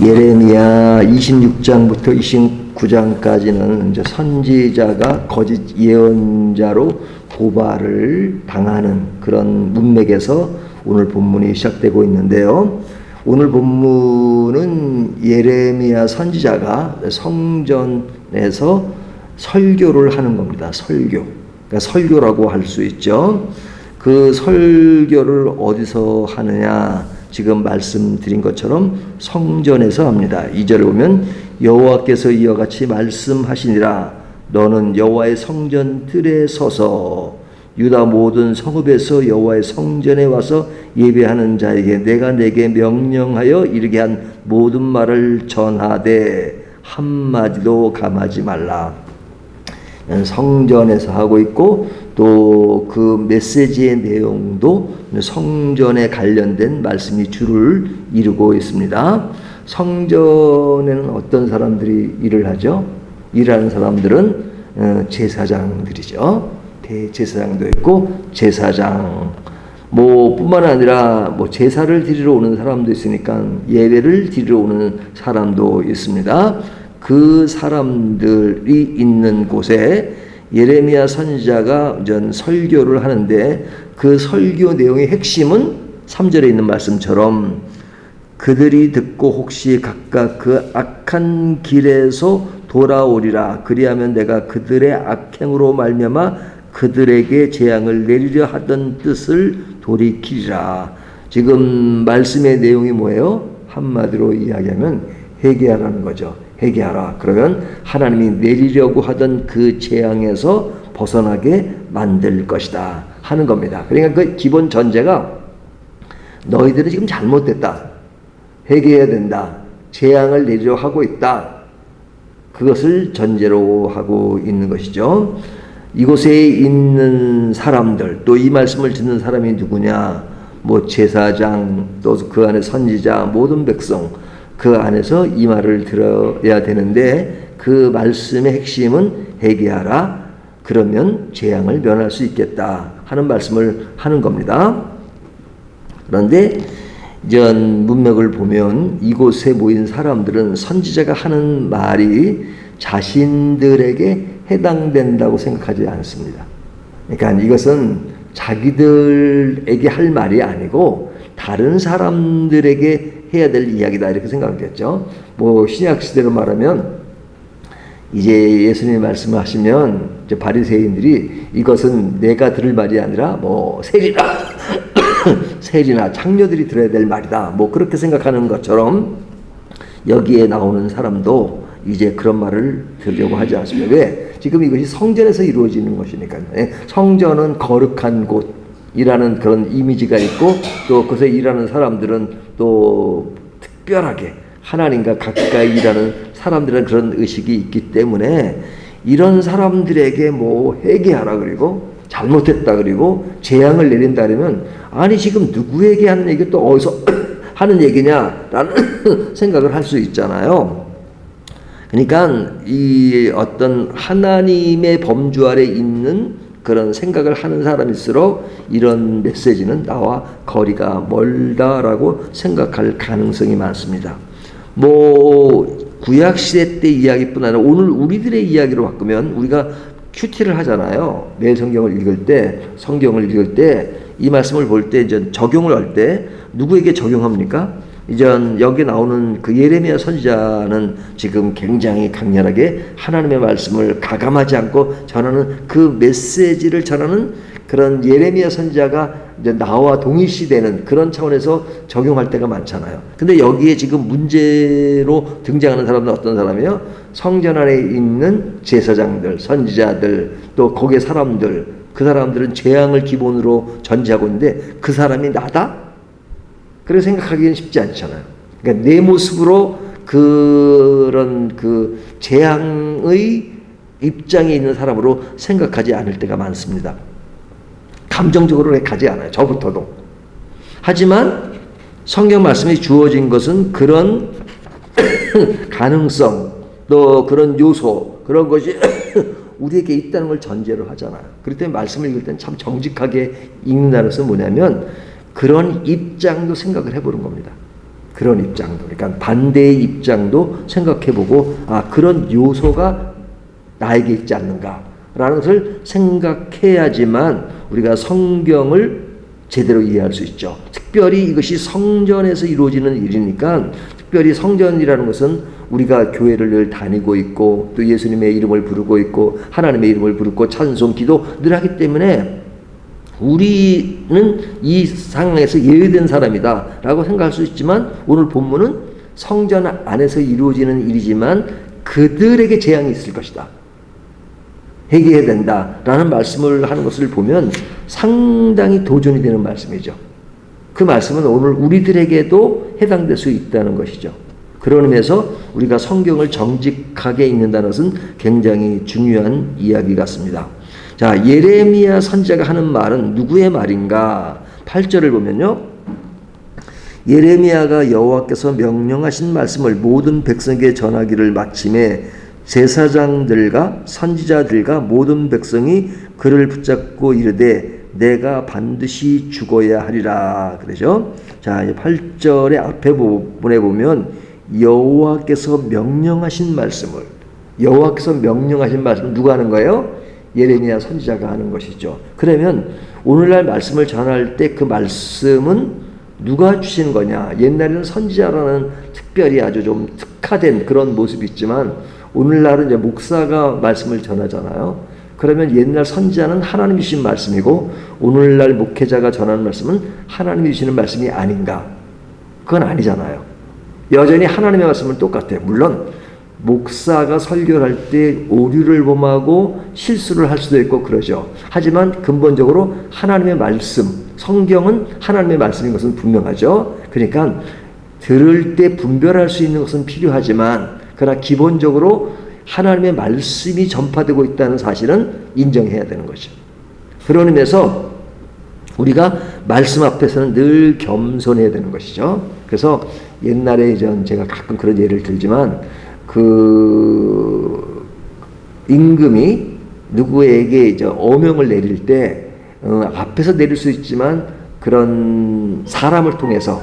예레미야 26장부터 29장까지는 이제 선지자가 거짓 예언자로 고발을 당하는 그런 문맥에서 오늘 본문이 시작되고 있는데요. 오늘 본문은 예레미야 선지자가 성전에서 설교를 하는 겁니다. 설교. 그러니까 설교라고 할 수 있죠. 그 설교를 어디서 하느냐? 지금 말씀드린 것처럼 성전에서 합니다. 2절을 보면 여호와께서 이와 같이 말씀하시니라. 너는 여호와의 성전 뜰에 서서 유다 모든 성읍에서 여호와의 성전에 와서 예배하는 자에게 내가 내게 명령하여 이르게 한 모든 말을 전하되 한마디도 감하지 말라. 성전에서 하고 있고 또 그 메시지의 내용도 성전에 관련된 말씀이 주를 이루고 있습니다. 성전에는 어떤 사람들이 일을 하죠? 일하는 사람들은 제사장들이죠. 대제사장도 있고 제사장 뿐만 아니라 제사를 드리러 오는 사람도 있으니까 예배를 드리러 오는 사람도 있습니다. 그 사람들이 있는 곳에 예레미야 선지자가 설교를 하는데 그 설교 내용의 핵심은 3절에 있는 말씀처럼 그들이 듣고 혹시 각각 그 악한 길에서 돌아오리라. 그리하면 내가 그들의 악행으로 말미암아 그들에게 재앙을 내리려 하던 뜻을 돌이키리라. 지금 말씀의 내용이 뭐예요? 한마디로 이야기하면 회개하라는 거죠. 회개하라. 그러면 하나님이 내리려고 하던 그 재앙에서 벗어나게 만들 것이다 하는 겁니다. 그러니까 그 기본 전제가 너희들은 지금 잘못됐다. 회개해야 된다. 재앙을 내리려 하고 있다. 그것을 전제로 하고 있는 것이죠. 이곳에 있는 사람들, 또 이 말씀을 듣는 사람이 누구냐? 제사장, 또 그 안에 선지자, 모든 백성, 그 안에서 이 말을 들어야 되는데 그 말씀의 핵심은 회개하라. 그러면 재앙을 면할 수 있겠다 하는 말씀을 하는 겁니다. 그런데 전 문맥을 보면 이곳에 모인 사람들은 선지자가 하는 말이 자신들에게 해당된다고 생각하지 않습니다. 그러니까 이것은 자기들에게 할 말이 아니고 다른 사람들에게 해야 될 이야기다 이렇게 생각하겠죠. 신약 시대로 말하면 이제 예수님이 말씀하시면 이제 바리새인들이 이것은 내가 들을 말이 아니라 세리나 창녀들이 들어야 될 말이다. 그렇게 생각하는 것처럼 여기에 나오는 사람도 이제 그런 말을 들으려고 하지 않습니다. 왜? 지금 이것이 성전에서 이루어지는 것이니까요. 성전은 거룩한 곳이라는 그런 이미지가 있고 또 그것에 일하는 사람들은 또 특별하게 하나님과 가까이 일하는 사람들은 그런 의식이 있기 때문에 이런 사람들에게 회개하라 그리고 잘못했다 그리고 재앙을 내린다 그러면 아니 지금 누구에게 하는 얘기 또 어디서 하는 얘기냐라는 생각을 할 수 있잖아요. 그러니까 이 어떤 하나님의 범주 아래 있는 그런 생각을 하는 사람일수록 이런 메시지는 나와 거리가 멀다라고 생각할 가능성이 많습니다. 구약시대 때 이야기뿐 아니라 오늘 우리들의 이야기로 바꾸면 우리가 큐티를 하잖아요. 매일 성경을 읽을 때 이 말씀을 볼 때 이제 적용을 할 때 누구에게 적용합니까? 이전 여기 나오는 그 예레미야 선지자는 지금 굉장히 강렬하게 하나님의 말씀을 가감하지 않고 전하는 그 메시지를 전하는 그런 예레미야 선지자가 이제 나와 동일시되는 그런 차원에서 적용할 때가 많잖아요. 근데 여기에 지금 문제로 등장하는 사람은 어떤 사람이에요? 성전 안에 있는 제사장들, 선지자들, 또 거기에 사람들, 그 사람들은 재앙을 기본으로 전제하고 있는데 그 사람이 나다? 그렇게 생각하기는 쉽지 않잖아요. 그러니까 내 모습으로 그런 그 재앙의 입장에 있는 사람으로 생각하지 않을 때가 많습니다. 감정적으로 가지 않아요. 저부터도. 하지만 성경 말씀이 주어진 것은 그런 가능성 또 그런 요소 그런 것이 우리에게 있다는 걸 전제로 하잖아요. 그렇기 때문에 말씀을 읽을 때는 참 정직하게 읽는다는 것은 뭐냐면 그런 입장도 생각을 해보는 겁니다. 그런 입장도, 그러니까 반대의 입장도 생각해보고, 그런 요소가 나에게 있지 않는가라는 것을 생각해야지만 우리가 성경을 제대로 이해할 수 있죠. 특별히 이것이 성전에서 이루어지는 일이니까, 특별히 성전이라는 것은 우리가 교회를 늘 다니고 있고 또 예수님의 이름을 부르고 있고 하나님의 이름을 부르고 찬송, 기도 늘 하기 때문에 우리는 이 상황에서 예외된 사람이다 라고 생각할 수 있지만, 오늘 본문은 성전 안에서 이루어지는 일이지만 그들에게 재앙이 있을 것이다, 회개해야 된다라는 말씀을 하는 것을 보면 상당히 도전이 되는 말씀이죠. 그 말씀은 오늘 우리들에게도 해당될 수 있다는 것이죠. 그런 의미에서 우리가 성경을 정직하게 읽는다는 것은 굉장히 중요한 이야기 같습니다. 자, 예레미야 선지자가 하는 말은 누구의 말인가? 8절을 보면요, 예레미야가 여호와께서 명령하신 말씀을 모든 백성에게 전하기를 마침에 제사장들과 선지자들과 모든 백성이 그를 붙잡고 이르되 내가 반드시 죽어야 하리라 그러죠. 자, 8절의 앞에 부분에 보면 여호와께서 명령하신 말씀을, 여호와께서 명령하신 말씀을 누가 하는 거예요? 예레미야 선지자가 하는 것이죠. 그러면 오늘날 말씀을 전할 때 그 말씀은 누가 주신 거냐? 옛날에는 선지자라는 특별히 아주 좀 특화된 그런 모습이 있지만 오늘날은 이제 목사가 말씀을 전하잖아요. 그러면 옛날 선지자는 하나님이 주신 말씀이고 오늘날 목회자가 전하는 말씀은 하나님이 주시는 말씀이 아닌가? 그건 아니잖아요. 여전히 하나님의 말씀은 똑같아요. 물론 목사가 설교를 할 때 오류를 범하고 실수를 할 수도 있고 그러죠. 하지만 근본적으로 하나님의 말씀, 성경은 하나님의 말씀인 것은 분명하죠. 그러니까 들을 때 분별할 수 있는 것은 필요하지만 그러나 기본적으로 하나님의 말씀이 전파되고 있다는 사실은 인정해야 되는 거죠. 그런 의미에서 우리가 말씀 앞에서는 늘 겸손해야 되는 것이죠. 그래서 옛날에 제가 가끔 그런 예를 들지만 그 임금이 누구에게 이제 어명을 내릴 때 앞에서 내릴 수 있지만 그런 사람을 통해서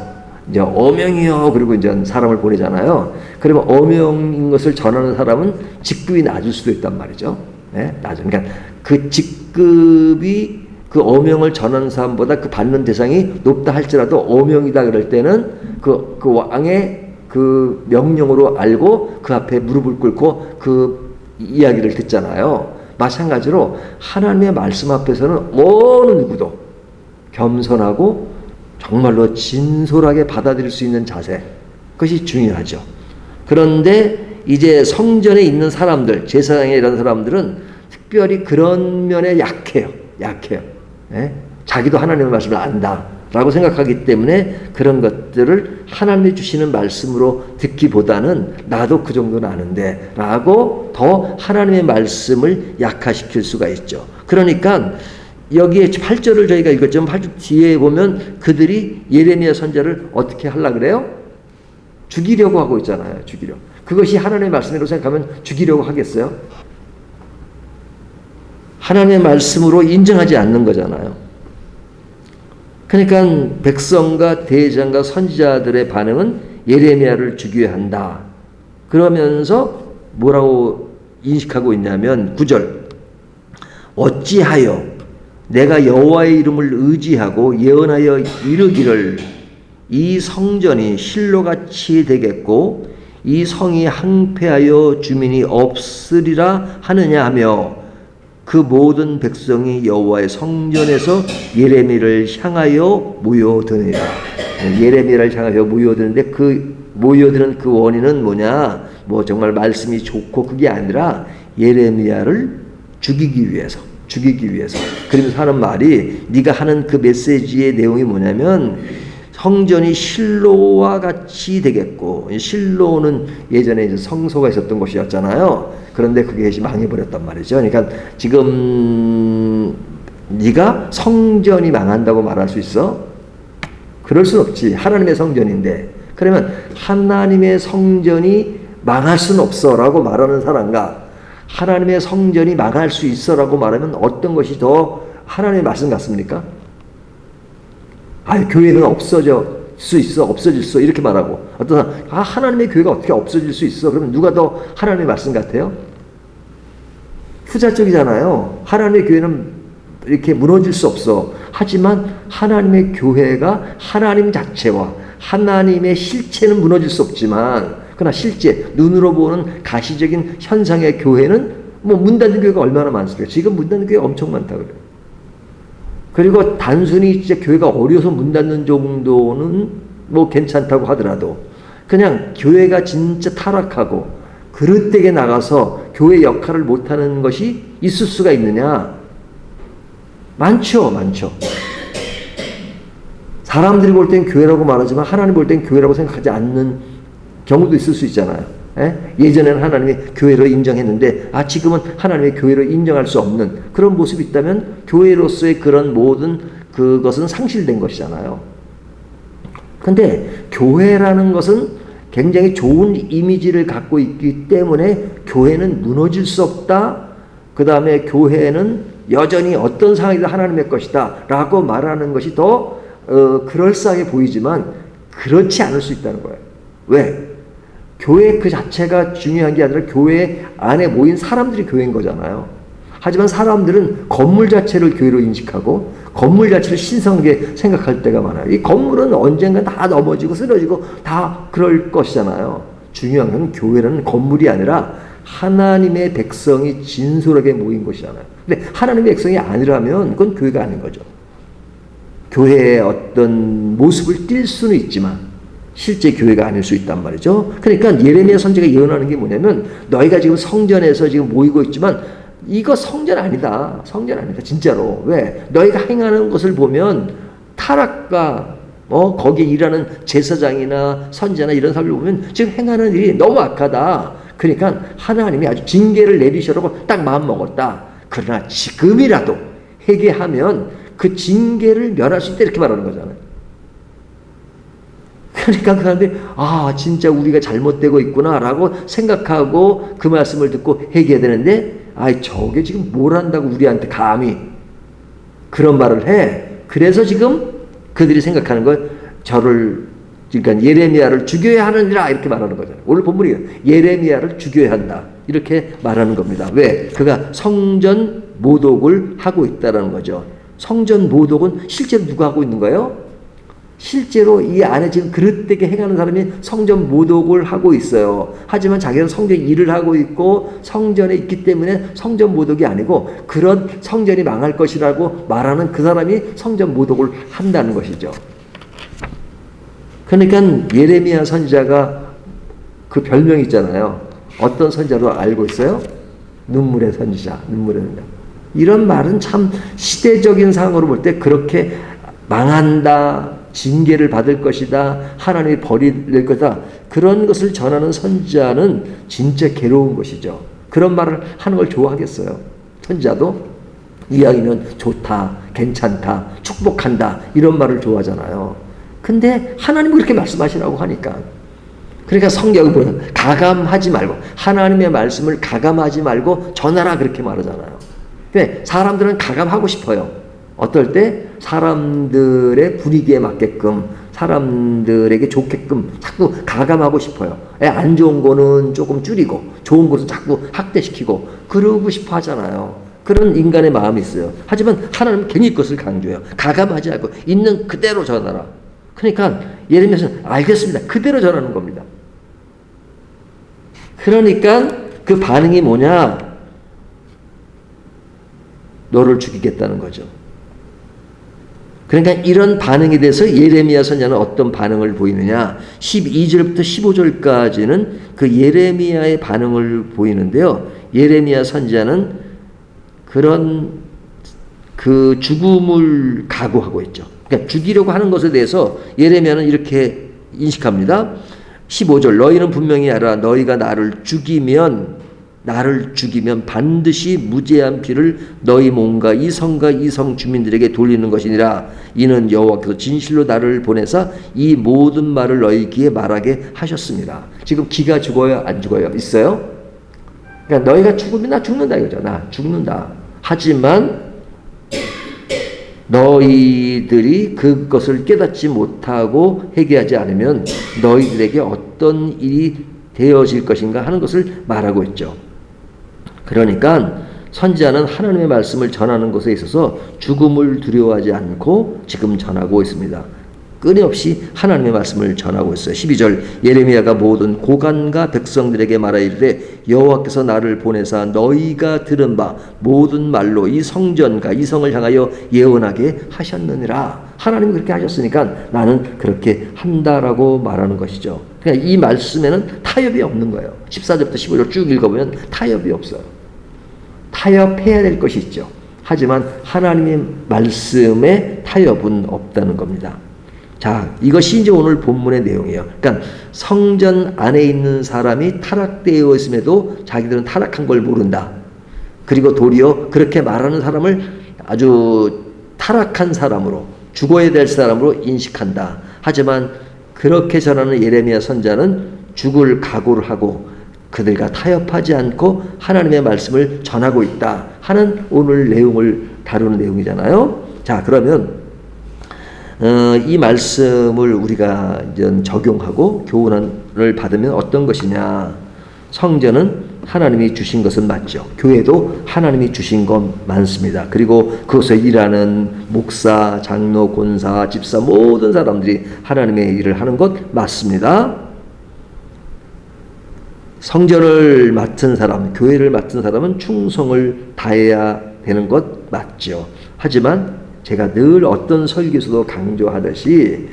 이제 어명이요 그리고 이제 사람을 보내잖아요. 그러면 어명인 것을 전하는 사람은 직급이 낮을 수도 있단 말이죠. 네, 낮은. 그러니까 그 직급이 그 어명을 전하는 사람보다 그 받는 대상이 높다 할지라도 어명이다 그럴 때는 그 왕의 그 명령으로 알고 그 앞에 무릎을 꿇고 그 이야기를 듣잖아요. 마찬가지로 하나님의 말씀 앞에서는 어느 누구도 겸손하고 정말로 진솔하게 받아들일 수 있는 자세, 그것이 중요하죠. 그런데 이제 성전에 있는 사람들, 제사장에 이런 사람들은 특별히 그런 면에 약해요. 예? 자기도 하나님의 말씀을 안다라고 생각하기 때문에 그런 것들을 하나님이 주시는 말씀으로 듣기보다는 나도 그 정도는 아는데 라고 더 하나님의 말씀을 약화시킬 수가 있죠. 그러니까 여기에 8절을 저희가 읽었지만 8절 뒤에 보면 그들이 예레미야 선지자를 어떻게 하려고 그래요? 죽이려고 하고 있잖아요. 죽이려고. 그것이 하나님의 말씀이라고 생각하면 죽이려고 하겠어요? 하나님의 말씀으로 인정하지 않는 거잖아요. 그러니까 백성과 대장과 선지자들의 반응은 예레미야를 죽여야 한다. 그러면서 뭐라고 인식하고 있냐면 9절 어찌하여 내가 여호와의 이름을 의지하고 예언하여 이르기를 이 성전이 실로같이 되겠고 이 성이 항폐하여 주민이 없으리라 하느냐 하며 그 모든 백성이 여호와의 성전에서 예레미야를 향하여 모여드니라. 예레미야를 향하여 모여드는데 그 모여드는 그 원인은 뭐냐? 뭐 정말 말씀이 좋고 그게 아니라 예레미야를 죽이기 위해서. 그러면서 하는 말이 네가 하는 그 메시지의 내용이 뭐냐면 성전이 실로와 같이 되겠고, 실로는 예전에 이제 성소가 있었던 곳이었잖아요. 그런데 그게 망해버렸단 말이죠. 그러니까 지금 네가 성전이 망한다고 말할 수 있어? 그럴 수 없지. 하나님의 성전인데. 그러면 하나님의 성전이 망할 수는 없어 라고 말하는 사람과 하나님의 성전이 망할 수 있어 라고 말하면 어떤 것이 더 하나님의 말씀 같습니까? 교회는 없어져. 수 있어? 없어질 수 있어? 이렇게 말하고, 어떤 사람, 하나님의 교회가 어떻게 없어질 수 있어? 그러면 누가 더 하나님의 말씀 같아요? 후자 쪽이잖아요. 하나님의 교회는 이렇게 무너질 수 없어. 하지만 하나님의 교회가 하나님 자체와 하나님의 실체는 무너질 수 없지만, 그러나 실제 눈으로 보는 가시적인 현상의 교회는 뭐 문 닫는 교회가 얼마나 많습니까? 지금 문 닫는 교회 엄청 많다 그래요. 그리고 단순히 진짜 교회가 어려서 문 닫는 정도는 뭐 괜찮다고 하더라도, 그냥 교회가 진짜 타락하고 그릇되게 나가서 교회 역할을 못하는 것이 있을 수가 있느냐? 많죠, 많죠. 사람들이 볼 땐 교회라고 말하지만 하나님 볼 땐 교회라고 생각하지 않는 경우도 있을 수 있잖아요. 예전에는 하나님이 교회로 인정했는데 지금은 하나님의 교회로 인정할 수 없는 그런 모습이 있다면 교회로서의 그런 모든 그것은 상실된 것이잖아요. 근데 교회라는 것은 굉장히 좋은 이미지를 갖고 있기 때문에 교회는 무너질 수 없다. 그 다음에 교회는 여전히 어떤 상황이든 하나님의 것이다 라고 말하는 것이 더 그럴싸하게 보이지만 그렇지 않을 수 있다는 거예요. 왜? 교회 그 자체가 중요한 게 아니라 교회 안에 모인 사람들이 교회인 거잖아요. 하지만 사람들은 건물 자체를 교회로 인식하고 건물 자체를 신성하게 생각할 때가 많아요. 이 건물은 언젠가 다 넘어지고 쓰러지고 다 그럴 것이잖아요. 중요한 건 교회라는 건물이 아니라 하나님의 백성이 진솔하게 모인 것이잖아요. 근데 하나님의 백성이 아니라면 그건 교회가 아닌 거죠. 교회의 어떤 모습을 띌 수는 있지만 실제 교회가 아닐 수 있단 말이죠. 그러니까 예레미야 선지자가 예언하는 게 뭐냐면, 너희가 지금 성전에서 지금 모이고 있지만 이거 성전 아니다. 성전 아니다. 진짜로. 왜? 너희가 행하는 것을 보면 타락과 거기에 일하는 제사장이나 선지자나 이런 사람을 보면 지금 행하는 일이 너무 악하다. 그러니까 하나님이 아주 징계를 내리시라고 딱 마음 먹었다. 그러나 지금이라도 회개하면 그 징계를 면할 수 있다. 이렇게 말하는 거잖아요. 그러니까 그 사람들이 진짜 우리가 잘못되고 있구나라고 생각하고 그 말씀을 듣고 회개해야 되는데 저게 지금 뭘 한다고 우리한테 감히 그런 말을 해. 그래서 지금 그들이 생각하는 걸 그러니까 예레미야를 죽여야 하느니라 이렇게 말하는 거잖아요. 오늘 본문이에요. 예레미야를 죽여야 한다 이렇게 말하는 겁니다. 왜? 그가 성전 모독을 하고 있다는 거죠. 성전 모독은 실제로 누가 하고 있는 거예요? 실제로 이 안에 지금 그릇되게 행하는 사람이 성전 모독을 하고 있어요. 하지만 자기는 성전 일을 하고 있고 성전에 있기 때문에 성전 모독이 아니고 그런 성전이 망할 것이라고 말하는 그 사람이 성전 모독을 한다는 것이죠. 그러니까 예레미야 선지자가 그 별명이 있잖아요. 어떤 선지자로 알고 있어요? 눈물의 선지자, 눈물의 선지자. 이런 말은 참 시대적인 상황으로 볼 때 그렇게 망한다, 징계를 받을 것이다, 하나님이 버릴 것이다, 그런 것을 전하는 선지자는 진짜 괴로운 것이죠. 그런 말을 하는 걸 좋아하겠어요? 선지자도 이왕이면 좋다, 괜찮다, 축복한다 이런 말을 좋아하잖아요. 근데 하나님은 그렇게 말씀하시라고 하니까, 그러니까 성경을 보면 가감하지 말고 하나님의 말씀을 가감하지 말고 전하라 그렇게 말하잖아요. 왜? 사람들은 가감하고 싶어요. 어떨 때? 사람들의 분위기에 맞게끔, 사람들에게 좋게끔 자꾸 가감하고 싶어요. 안 좋은 거는 조금 줄이고 좋은 것은 자꾸 확대시키고 그러고 싶어 하잖아요. 그런 인간의 마음이 있어요. 하지만 하나님은 괜히 것을 강조해요. 가감하지 않고 있는 그대로 전하라. 그러니까 예레미야는 알겠습니다. 그대로 전하는 겁니다. 그러니까 그 반응이 뭐냐? 너를 죽이겠다는 거죠. 그러니까 이런 반응에 대해서 예레미야 선지자는 어떤 반응을 보이느냐? 12절부터 15절까지는 그 예레미야의 반응을 보이는데요. 예레미야 선지자는 그런 그 죽음을 각오하고 있죠. 그러니까 죽이려고 하는 것에 대해서 예레미야는 이렇게 인식합니다. 15절, 너희는 분명히 알아. 너희가 나를 죽이면 반드시 무죄한 피를 너희 몸과 이 성과 이 성 주민들에게 돌리는 것이니라. 이는 여호와께서 진실로 나를 보내사 이 모든 말을 너희 귀에 말하게 하셨습니다. 지금 기가 죽어요? 안 죽어요? 있어요? 그러니까 너희가 죽으면 나 죽는다 이거죠. 나 죽는다. 하지만 너희들이 그것을 깨닫지 못하고 회개하지 않으면 너희들에게 어떤 일이 되어질 것인가 하는 것을 말하고 있죠. 그러니까 선지자는 하나님의 말씀을 전하는 것에 있어서 죽음을 두려워하지 않고 지금 전하고 있습니다. 끊임없이 하나님의 말씀을 전하고 있어요. 12절 예레미야가 모든 고관과 백성들에게 말하이르되 여호와께서 나를 보내사 너희가 들은 바 모든 말로 이 성전과 이 성을 향하여 예언하게 하셨느니라. 하나님이 그렇게 하셨으니까 나는 그렇게 한다라고 말하는 것이죠. 그냥 이 말씀에는 타협이 없는 거예요. 14절부터 15절 쭉 읽어보면 타협이 없어요. 타협해야 될 것이 있죠. 하지만 하나님의 말씀에 타협은 없다는 겁니다. 자, 이것이 이제 오늘 본문의 내용이에요. 그러니까 성전 안에 있는 사람이 타락되어 있음에도 자기들은 타락한 걸 모른다. 그리고 도리어 그렇게 말하는 사람을 아주 타락한 사람으로, 죽어야 될 사람으로 인식한다. 하지만 그렇게 전하는 예레미야 선자는 죽을 각오를 하고 그들과 타협하지 않고 하나님의 말씀을 전하고 있다 하는 오늘 내용을 다루는 내용이잖아요. 자, 그러면 이 말씀을 우리가 이제 적용하고 교훈을 받으면 어떤 것이냐. 성전은 하나님이 주신 것은 맞죠. 교회도 하나님이 주신 것 많습니다. 그리고 그것에 일하는 목사, 장로, 권사, 집사 모든 사람들이 하나님의 일을 하는 것 맞습니다. 성전을 맡은 사람, 교회를 맡은 사람은 충성을 다해야 되는 것 맞죠. 하지만 제가 늘 어떤 설교에서도 강조하듯이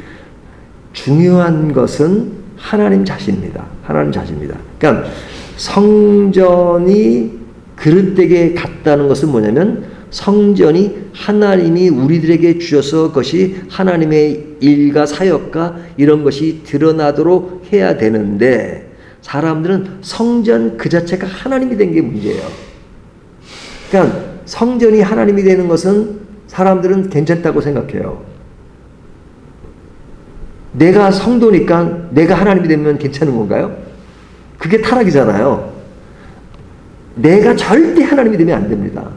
중요한 것은 하나님 자신입니다. 하나님 자신입니다. 그러니까 성전이 그릇되게 같다는 것은 뭐냐면 성전이 하나님이 우리들에게 주셔서 그것이 하나님의 일과 사역과 이런 것이 드러나도록 해야 되는데 사람들은 성전 그 자체가 하나님이 된 게 문제예요. 그러니까 성전이 하나님이 되는 것은 사람들은 괜찮다고 생각해요. 내가 성도니까 내가 하나님이 되면 괜찮은 건가요? 그게 타락이잖아요. 내가 절대 하나님이 되면 안 됩니다.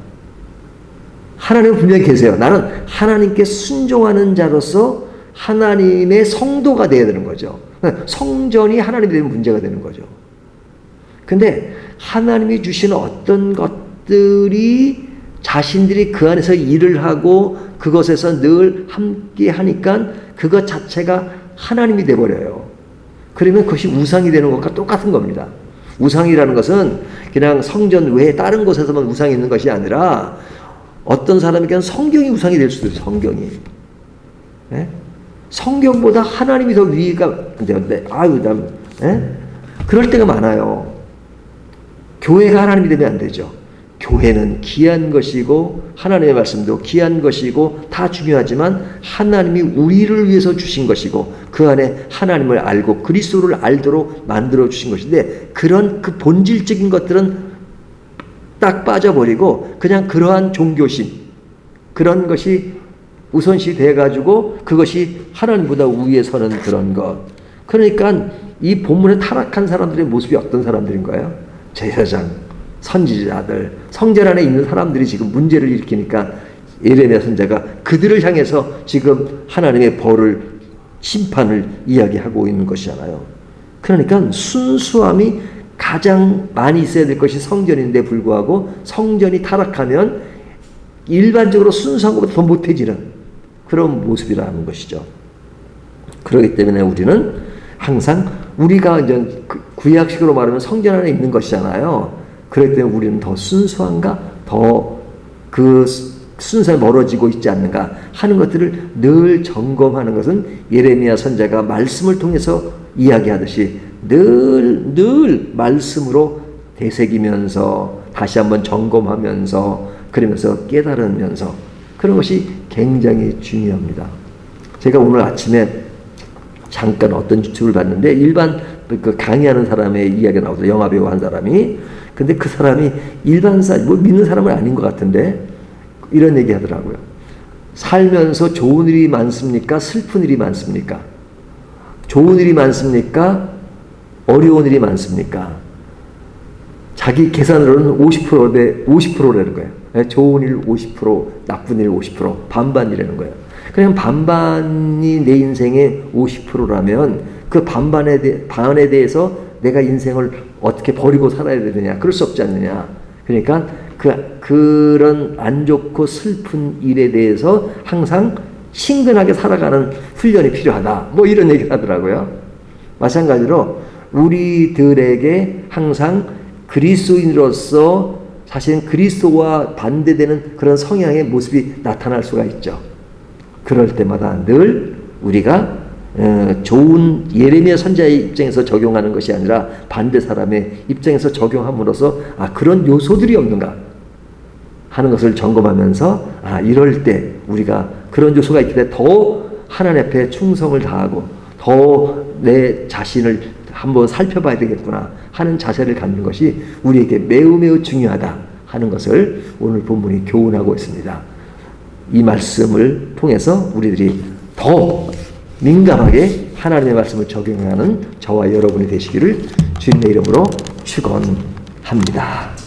하나님은 분명히 계세요. 나는 하나님께 순종하는 자로서 하나님의 성도가 되어야 되는 거죠. 성전이 하나님이 되면 문제가 되는 거죠. 근데 하나님이 주신 어떤 것들이 자신들이 그 안에서 일을 하고 그것에서 늘 함께 하니까 그것 자체가 하나님이 돼버려요. 그러면 그것이 우상이 되는 것과 똑같은 겁니다. 우상이라는 것은 그냥 성전 외에 다른 곳에서만 우상이 있는 것이 아니라 어떤 사람에게는 성경이 우상이 될 수도 있어요. 성경이. 예? 성경보다 하나님이 더 위가 되는데 그럴 때가 많아요. 교회가 하나님이 되면 안 되죠. 교회는 귀한 것이고 하나님의 말씀도 귀한 것이고 다 중요하지만 하나님이 우리를 위해서 주신 것이고 그 안에 하나님을 알고 그리스도를 알도록 만들어 주신 것인데 그런 그 본질적인 것들은 딱 빠져버리고 그냥 그러한 종교심 그런 것이 우선시 돼가지고 그것이 하나님보다 위에 서는 그런 것. 그러니까 이 본문에 타락한 사람들의 모습이 어떤 사람들인 거예요? 제사장, 선지자들, 성전 안에 있는 사람들이 지금 문제를 일으키니까 예레미야 선지자가 그들을 향해서 지금 하나님의 벌을 심판을 이야기하고 있는 것이잖아요. 그러니까 순수함이 가장 많이 있어야 될 것이 성전인데 불구하고 성전이 타락하면 일반적으로 순수한 것보다 더 못해지는 그런 모습이라는 것이죠. 그렇기 때문에 우리는 항상 우리가 이제 구약식으로 말하면 성전 안에 있는 것이잖아요. 그렇기 때문에 우리는 더 순수한가? 더 그 순수에 멀어지고 있지 않는가 하는 것들을 늘 점검하는 것은 예레미야 선지자가 말씀을 통해서 이야기하듯이 늘 말씀으로 되새기면서 다시 한번 점검하면서 그러면서 깨달으면서 그런 것이 굉장히 중요합니다. 제가 오늘 아침에 잠깐 어떤 유튜브를 봤는데 일반 그 강의하는 사람의 이야기가 나오더라고요. 영화배우 한 사람이. 근데 그 사람이 일반 뭐 믿는 사람은 아닌 것 같은데 이런 얘기 하더라고요. 살면서 좋은 일이 많습니까? 슬픈 일이 많습니까? 좋은 일이 많습니까? 어려운 일이 많습니까? 자기 계산으로는 50%라는 거예요. 좋은 일 50%, 나쁜 일 50%, 반반이라는 거예요. 그냥 반반이 내 인생의 50%라면 그 반반에 대해서 내가 인생을 어떻게 버리고 살아야 되느냐? 그럴 수 없지 않느냐? 그러니까 그런 안 좋고 슬픈 일에 대해서 항상 친근하게 살아가는 훈련이 필요하다. 뭐 이런 얘기를 하더라고요. 마찬가지로 우리들에게 항상 그리스도인으로서 사실은 그리스도와 반대되는 그런 성향의 모습이 나타날 수가 있죠. 그럴 때마다 늘 우리가 좋은 예레미야 선지자의 입장에서 적용하는 것이 아니라 반대 사람의 입장에서 적용함으로써 그런 요소들이 없는가 하는 것을 점검하면서 이럴 때 우리가 그런 요소가 있기 때문에 더 하나님 앞에 충성을 다하고 더 내 자신을 한번 살펴봐야 되겠구나 하는 자세를 갖는 것이 우리에게 매우 매우 중요하다 하는 것을 오늘 본문이 교훈하고 있습니다. 이 말씀을 통해서 우리들이 더 민감하게 하나님의 말씀을 적용하는 저와 여러분이 되시기를 주님의 이름으로 축원합니다.